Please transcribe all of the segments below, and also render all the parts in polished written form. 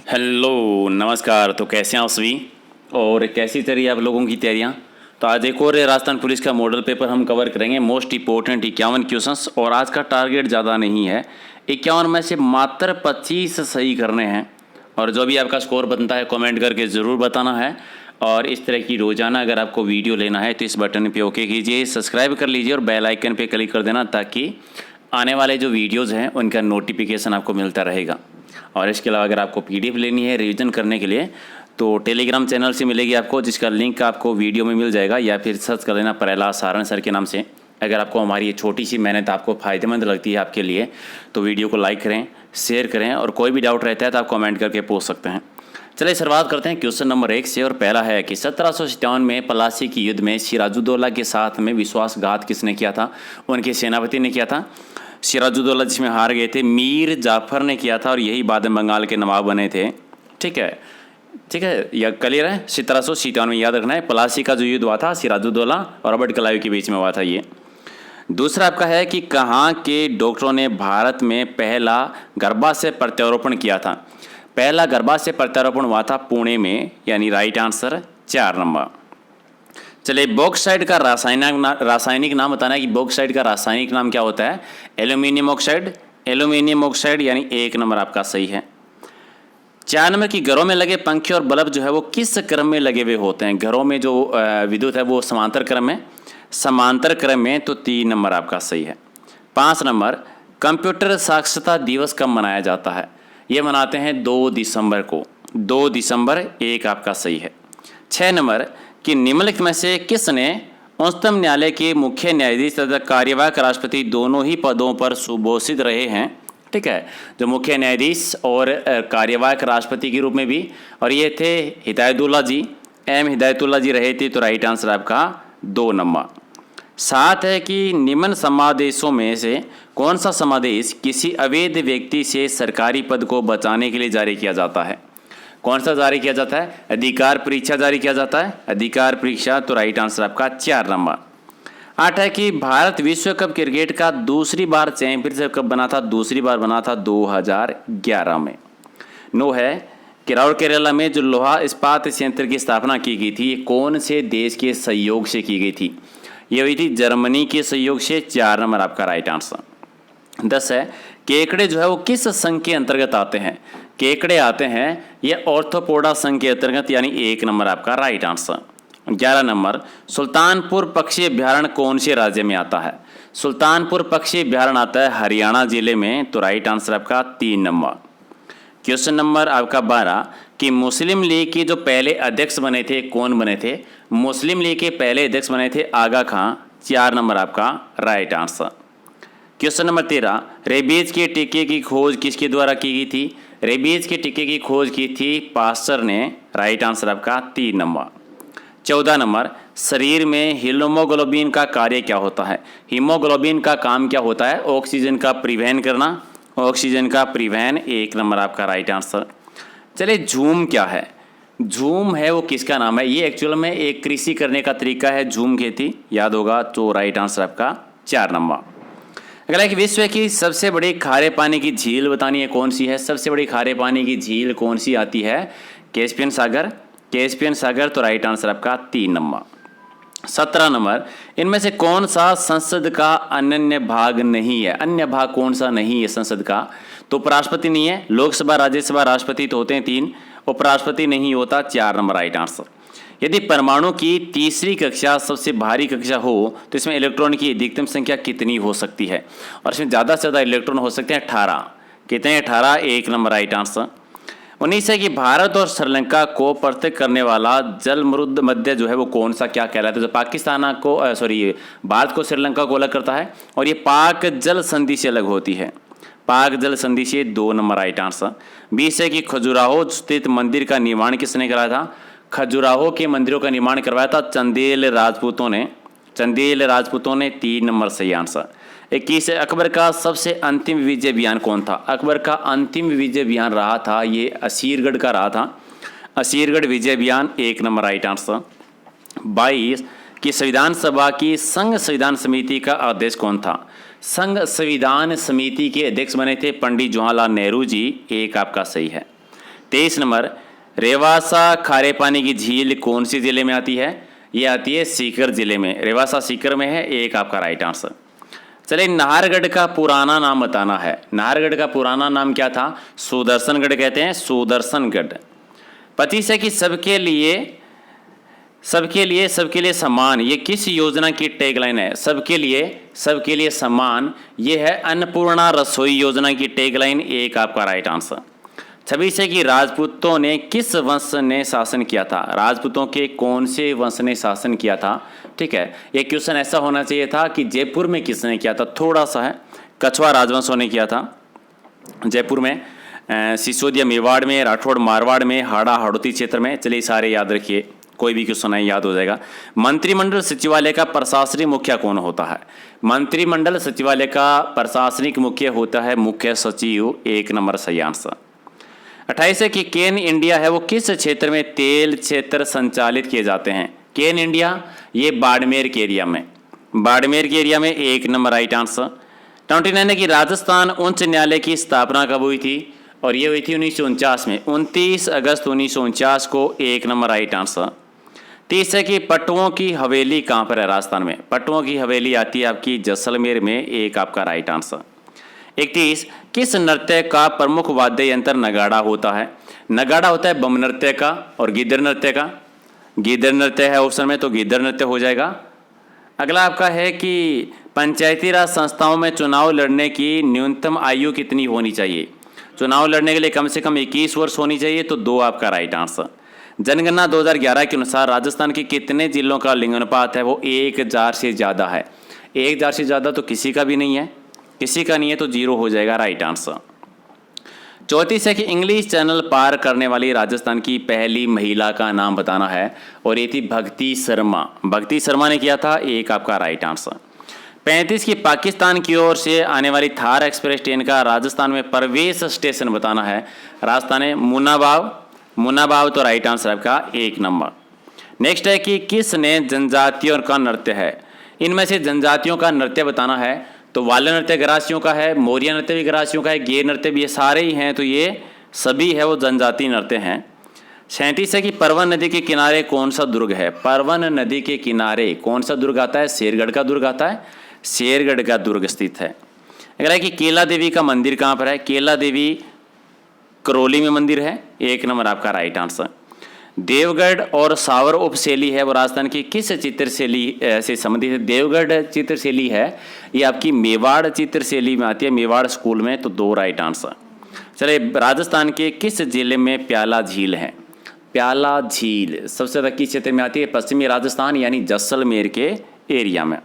Hello नमस्कार। तो कैसे हैं आप सभी और कैसी चल रही है आप लोगों की तैयारियां। तो आज एक और राजस्थान पुलिस का मॉडल पेपर हम कवर करेंगे। मोस्ट इंपॉर्टेंट 51 क्वेश्चंस और आज का टारगेट ज़्यादा नहीं है, 51 में से मात्र 25 सही करने हैं। और जो भी आपका स्कोर बनता है कमेंट करके ज़रूर बताना है। और इस तरह की रोज़ाना अगर आपको वीडियो लेना है तो इस बटन पे ओके कीजिए, सब्सक्राइब कर लीजिए और बेल आइकन पे क्लिक कर देना ताकि आने वाले जो वीडियोज़ हैं उनका नोटिफिकेशन आपको मिलता रहेगा। और इसके अलावा अगर आपको पीडीएफ लेनी है रिवीजन करने के लिए तो टेलीग्राम चैनल से मिलेगी आपको, जिसका लिंक आपको वीडियो में मिल जाएगा, या फिर सर्च कर लेना प्रहलाद सारण सर के नाम से। अगर आपको हमारी ये छोटी सी मेहनत आपको फ़ायदेमंद लगती है आपके लिए तो वीडियो को लाइक करें, शेयर करें और कोई भी डाउट रहता है तो आप कमेंट करके पूछ सकते हैं। चलिए शुरुआत करते हैं क्वेश्चन नंबर 1 से। और पहला है कि 1757 में प्लासी की युद्ध में सिराजुद्दौला के साथ में विश्वासघात किसने किया था? उनके सेनापति ने किया था। सिराजुद्दौला जिसमें हार गए थे मीर जाफर ने किया था और यही बाद में बंगाल के नवाब बने थे। ठीक है, यह क्लियर है। 1757 में याद रखना है। प्लासी का जो युद्ध हुआ था सिराजुद्दौला और रॉबर्ट क्लाइव के बीच में हुआ था ये। दूसरा आपका है कि कहाँ के डॉक्टरों ने भारत में पहला गर्भाशय प्रत्यारोपण किया था? पहला गर्भाशय प्रत्यारोपण हुआ था पुणे में, यानी राइट आंसर 4 नंबर। चलिए बॉक्साइड का रासायनिक नाम बताना है कि बॉक्साइड का रासायनिक नाम क्या होता है? Aluminium oxide. एल्यूमिनियम ऑक्साइड यानी 1 नंबर आपका सही है। 4 नंबर की घरों में लगे पंखे और बल्ब जो है वो किस क्रम में लगे हुए होते हैं? घरों में जो विद्युत है वो समांतर क्रम में, तो 3 नंबर आपका सही है। 5 नंबर कंप्यूटर साक्षरता दिवस कब मनाया जाता है? ये मनाते हैं 2 दिसंबर को। 2 दिसंबर 1 आपका सही है। 6 नंबर कि निम्नलिखित में से किसने उच्चतम न्यायालय के मुख्य न्यायाधीश तथा कार्यवाहक राष्ट्रपति दोनों ही पदों पर सुभूषित रहे हैं? ठीक है, जो मुख्य न्यायाधीश और कार्यवाहक राष्ट्रपति के रूप में भी, और ये थे हिदायतुल्ला जी, एम हिदायतुल्ला जी रहे थे। तो राइट आंसर आपका 2 नंबर। 7 है कि निम्न समादेशों में से कौन सा समादेश किसी अवैध व्यक्ति से सरकारी पद को बचाने के लिए जारी किया जाता है? कौन सा जारी किया जाता है? अधिकार परीक्षा जारी किया जाता है, अधिकार परीक्षा। तो राइट आंसर आपका 4 नंबर। 8 है कि भारत विश्व कप क्रिकेट का दूसरी बार चैंपियनशिप कब बना था? दूसरी बार बना था 2011 में। 9 है कि राउरकेला में जो लोहा इस्पात संयंत्र की स्थापना की गई थी ये कौन से देश के सहयोग से की गई थी? ये हुई थी जर्मनी के सहयोग से। 4 नंबर आपका राइट आंसर। 10 है केकड़े जो है वो किस संघ के अंतर्गत आते हैं? केकड़े आते हैं ये ऑर्थोपोडा संघ के अंतर्गत, यानी 1 नंबर आपका राइट आंसर। 11 नंबर सुल्तानपुर पक्षी अभ्यारण्य कौन से राज्य में आता है? सुल्तानपुर पक्षी अभ्यारण्य आता है हरियाणा जिले में। तो राइट आंसर आपका 3 नंबर। क्वेश्चन नंबर आपका 12 कि मुस्लिम लीग के जो पहले अध्यक्ष बने थे कौन बने थे? मुस्लिम लीग के पहले अध्यक्ष बने थे आगा खां। 4 नंबर आपका right answer. Question number 13 rabies के टीके की खोज किसके द्वारा की गई थी? रेबीज के टीके की खोज की थी पास्टर ने। राइट आंसर आपका 3 नंबर। 14 नंबर शरीर में हीमोग्लोबिन का कार्य क्या होता है? हीमोग्लोबिन का काम क्या होता है? ऑक्सीजन का परिवहन करना, ऑक्सीजन का परिवहन। 1 नंबर आपका राइट आंसर। चलिए झूम क्या है? झूम है वो किसका नाम है? ये एक्चुअल में एक कृषि करने का तरीका है, झूम खेती, याद होगा। तो राइट आंसर आपका 4 नंबर। अगला है कि विश्व की सबसे बड़ी खारे पानी की झील बतानी है कौन सी है? सबसे बड़ी खारे पानी की झील कौन सी आती है? कैस्पियन सागर। कैस्पियन सागर। तो राइट आंसर आपका 3 नंबर। 17 नंबर इनमें से कौन सा संसद का अनन्य भाग नहीं है? अन्य भाग कौन सा नहीं है संसद का? तो उपराष्ट्रपति नहीं है, लोकसभा राज्यसभा राष्ट्रपति तो होते हैं 3, उपराष्ट्रपति नहीं होता। 4 नंबर राइट आंसर। यदि परमाणु की तीसरी कक्षा सबसे भारी कक्षा हो तो इसमें इलेक्ट्रॉन की अधिकतम संख्या कितनी हो सकती है? और इसमें ज़्यादा से ज़्यादा इलेक्ट्रॉन हो सकते हैं 18। कितने? 18। 1 नंबर राइट आंसर। 19 है कि भारत और श्रीलंका को पृथक करने वाला जलमरुद मध्य जो है वो कौन सा क्या कहलाता है? तो पाकिस्तान को भारत को श्रीलंका को अलग करता है और ये पाक जल संधि से अलग होती है। पाक जल संधि से। 2 नंबर राइट आंसर। 20 है कि खजुराहो स्थित मंदिर का निर्माण किसने कराया था? खजुराहो के मंदिरों का निर्माण करवाया था चंदेल राजपूतों ने। चंदेल राजपूतों ने। 3 नंबर सही आंसर। 21 अकबर का सबसे अंतिम विजय अभियान कौन था? अकबर का अंतिम विजय अभियान रहा था ये असीरगढ़ का रहा था, असीरगढ़ विजय अभियान। 1 नंबर राइट आंसर। 22 कि संविधान सभा की संघ संविधान समिति का अध्यक्ष कौन था? संघ संविधान समिति के अध्यक्ष बने थे पंडित जवाहरलाल नेहरू जी। 1 आपका सही है। 23 नंबर, रेवासा खारे पानी की झील कौन सी जिले में आती है? ये आती है सीकर जिले में, रेवासा सीकर में है, एक आपका राइट आंसर। चलिए, नाहरगढ़ का पुराना नाम बताना है। नाहरगढ़ का पुराना नाम क्या था? सुदर्शनगढ़ कहते हैं, सुदर्शनगढ़। 25 है कि सबके लिए समान, ये किस योजना की टैगलाइन है? सबके लिए समान, ये है अन्नपूर्णा रसोई योजना की टैगलाइन, एक आपका राइट आंसर। 26 है कि राजपूतों ने किस वंश ने शासन किया था? राजपूतों के कौन से वंश ने शासन किया था? ठीक है, ये क्वेश्चन ऐसा होना चाहिए था कि जयपुर में किसने किया था, थोड़ा सा है, कछवा राजवंशों ने किया था जयपुर में, सिसोदिया मेवाड़ में, राठौड़ मारवाड़ में, हाड़ा हाड़ौती क्षेत्र में। चलिए सारे याद रखिए, कोई भी क्वेश्चन है याद हो जाएगा। मंत्रिमंडल सचिवालय का प्रशासनिक मुखिया कौन होता है? मंत्रिमंडल सचिवालय का प्रशासनिक मुखिया होता है मुख्य सचिव, एक नंबर सही आंसर। 28 है कि केन इंडिया है वो किस क्षेत्र में तेल क्षेत्र संचालित किए जाते हैं? केन इंडिया, ये बाड़मेर के एरिया में, बाड़मेर के एरिया में, एक नंबर राइट आंसर। 29 है कि राजस्थान उच्च न्यायालय की स्थापना कब हुई थी? और ये हुई थी 1949 में, 29 अगस्त 1949 को, एक नंबर राइट आंसर। 30 है कि पट्टुओं की हवेली कहाँ पर है राजस्थान में? पट्टुओं की हवेली आती है आपकी जैसलमेर में, एक आपका राइट आंसर। 31, किस नृत्य का प्रमुख वाद्य यंत्र नगाड़ा होता है? नगाड़ा होता है बम नृत्य का और गिद्दर नृत्य का। गिद्दर नृत्य है ऑप्शन में, तो गिद्दर नृत्य हो जाएगा। अगला आपका है कि पंचायती राज संस्थाओं में चुनाव लड़ने की न्यूनतम आयु कितनी होनी चाहिए? चुनाव लड़ने के लिए कम से कम 21 वर्ष होनी चाहिए, तो 2 आपका राइट आंसर। जनगणना 2011 के अनुसार राजस्थान के कितने जिलों का लिंगानुपात है वो 1000 से ज़्यादा है? 1000 से ज़्यादा तो किसी का भी नहीं है, किसी का नहीं है, तो 0 हो जाएगा राइट आंसर। 34 है कि इंग्लिश चैनल पार करने वाली राजस्थान की पहली महिला का नाम बताना है, और ये थी भक्ति शर्मा। भक्ति शर्मा ने किया था, एक आपका राइट आंसर। 35 की पाकिस्तान की ओर से आने वाली थार एक्सप्रेस ट्रेन का राजस्थान में प्रवेश स्टेशन बताना है। राजस्थान है मुनाबाव, तो राइट आंसर आपका, एक नंबर। नेक्स्ट है कि किसने जनजातियों का नृत्य है? इनमें से जनजातियों का नृत्य बताना है, तो वाल्य नृत्य गरासियों का है, मौर्य नृत्य भी गरासियों का है, गेर नृत्य भी, ये सारे ही हैं, तो ये सभी है वो जनजाति नृत्य हैं। 37 है कि परवन नदी के किनारे कौन सा दुर्ग है? परवन नदी के किनारे कौन सा दुर्ग आता है? शेरगढ़ का दुर्ग आता है, शेरगढ़ का दुर्ग स्थित है। अगला है कि केला देवी का मंदिर कहाँ पर है? केला देवी करौली में मंदिर है, एक नंबर आपका राइट आंसर। देवगढ़ और सावर उपशैली है वो राजस्थान की किस चित्रशैली से संबंधित है? देवगढ़ चित्रशैली है, ये आपकी मेवाड़ चित्रशैली में आती है, मेवाड़ स्कूल में, तो 2 राइट आंसर। चलिए, राजस्थान के किस जिले में प्याला झील है? प्याला झील सबसे ज़्यादा किस क्षेत्र में आती है? पश्चिमी राजस्थान यानी जैसलमेर के एरिया में।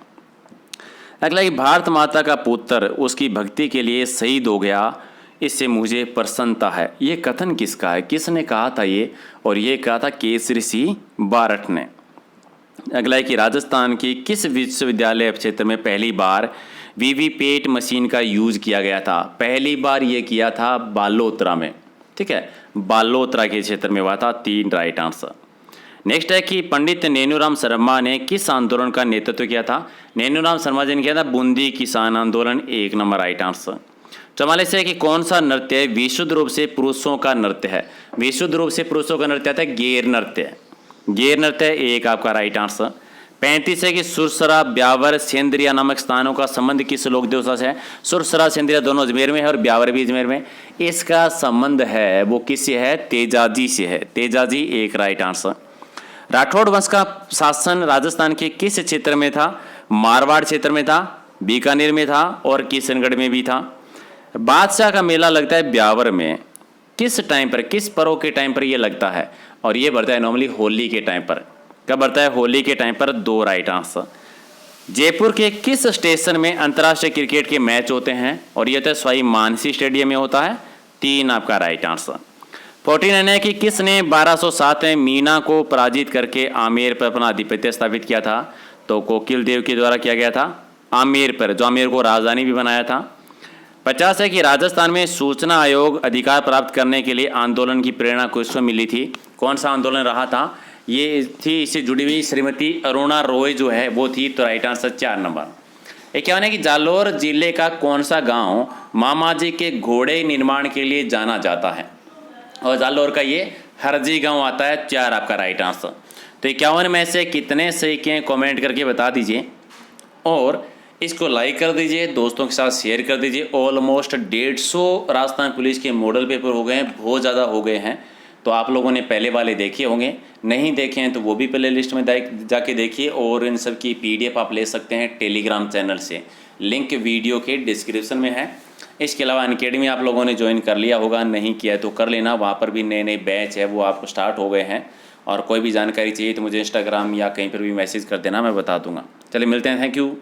अगला, भारत माता का पुत्र उसकी भक्ति के लिए शहीद हो गया, इससे मुझे प्रसन्नता है, ये कथन किसका है? किसने कहा था ये? और ये कहा था केसरी सिंह बारठ ने। अगला है कि राजस्थान की किस विश्वविद्यालय क्षेत्र में पहली बार वीवीपैट मशीन का यूज किया गया था? पहली बार ये किया था बालोतरा में, ठीक है, बालोतरा के क्षेत्र में हुआ था, 3 राइट आंसर। नेक्स्ट है कि पंडित नेनूराम शर्मा ने किस आंदोलन का नेतृत्व किया था? नेनूराम शर्मा जी ने किया था बूंदी किसान आंदोलन, 1 नंबर राइट आंसर। 44 है कि कौन सा नृत्य विशुद्ध रूप से पुरुषों का नृत्य है? विशुद्ध रूप से पुरुषों का नृत्य आता है गेर नृत्य, गेर नृत्य, 1 आपका राइट आंसर। 35 है कि सुरसरा, ब्यावर, सेंद्रिया नामक स्थानों का संबंध किस लोक देवता से है? सुरसरा सेंद्रिया दोनों अजमेर में है और ब्यावर भी अजमेर में। इसका संबंध है वो किससे है? तेजाजी से है, तेजाजी, 1 राइट आंसर। राठौड़ वंश का शासन राजस्थान के किस क्षेत्र में था? मारवाड़ क्षेत्र में था, बीकानेर में था और किशनगढ़ में भी था। बादशाह का मेला लगता है ब्यावर में, किस टाइम पर, किस पर्व के टाइम पर ये लगता है? और ये बढ़ता है नॉर्मली होली के टाइम पर। कब बढ़ता है? होली के टाइम पर, 2 राइट आंसर। जयपुर के किस स्टेशन में अंतर्राष्ट्रीय क्रिकेट के मैच होते हैं? और ये तो सवाई मानसी स्टेडियम में होता है, 3 आपका राइट आंसर। 49 है कि किसने 1207 में मीना को पराजित करके आमेर पर अपना आधिपत्य स्थापित किया था? तो कोकिल देव के द्वारा किया गया था आमेर पर, जो आमेर को राजधानी भी बनाया था। 50 है कि राजस्थान में सूचना आयोग अधिकार प्राप्त करने के लिए आंदोलन की प्रेरणा किसको मिली थी? कौन सा आंदोलन रहा था? ये थी, इससे जुड़ी हुई श्रीमती अरुणा रॉय जो है वो थी, तो राइट आंसर 4 नंबर। एक क्या है कि जालोर जिले का कौन सा गांव मामाजी के घोड़े निर्माण के लिए जाना जाता है? और जालौर का ये हरजी गांव आता है 4 आपका राइट आंसर। तो 51 में से कितने सही के कमेंट करके बता दीजिए और इसको लाइक कर दीजिए, दोस्तों के साथ शेयर कर दीजिए। ऑलमोस्ट 150 राजस्थान पुलिस के मॉडल पेपर हो गए हैं, बहुत ज़्यादा हो गए हैं। तो आप लोगों ने पहले वाले देखे होंगे, नहीं देखे हैं तो वो भी प्ले लिस्ट में जाके देखिए और इन सब की PDF आप ले सकते हैं टेलीग्राम चैनल से, लिंक वीडियो के डिस्क्रिप्शन में है। इसके अलावा अनकेडमी आप लोगों ने ज्वाइन कर लिया होगा, नहीं किया तो कर लेना, वहाँ पर भी नए नए बैच है वो आपको स्टार्ट हो गए हैं। और कोई भी जानकारी चाहिए तो मुझे इंस्टाग्राम या कहीं पर भी मैसेज कर देना, मैं बता दूंगा। चलिए मिलते हैं, थैंक यू।